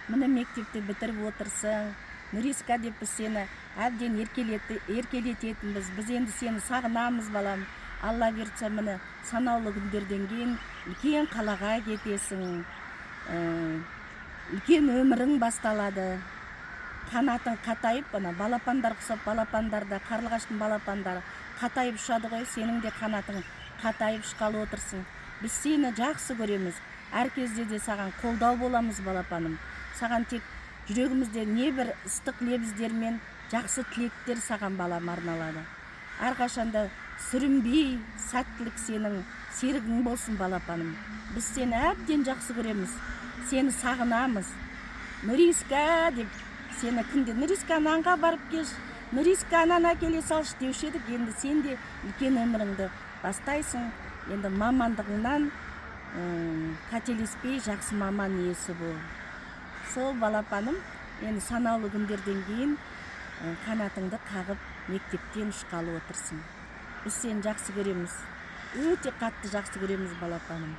міне мектепті бітіріп отырсың, Нұриска деп біз сені әбден еркелететінбіз. Біз енді сені сағынамыз, балам. Алла берсе, міне санаулы күндерден кейін үлкен қалаға кетесің, үлкен өмірің басталады. Қанатың қатайып, балапандар құсап, балапандарда, қарлығаштың балапандары қатайып ұшады ғой, сенің де қанатың қатайып ұшқалы отырсың. Біз сені жақсы көреміз. Әр кезде де саған қолдау боламыз, балапаным. Саған тек жүрегімізде небір ыстық лебіздермен жақсы тілектер саған, балам, арналады. Әрқашанда сүрінбей, сәттілік сенің серігің болсын, балапаным. Біз сені әбден жақсы көреміз. Сені сағынамыз. Нұриска деп сені күнде Нұриска ананға барып кеш, Нұриска ананы әкеле салшы деуші едік. Енді сен де үлкен өміріңді бастайсың. Енді мамандығыңнан қателеспей жақсы маман иесі бол. Сол, балапаным, енді санаулы күндерден кейін қанатыңды қағып мектептен ұшқалы отырсың. Біз сені жақсы көреміз. Өте қатты жақсы көреміз, балапаным.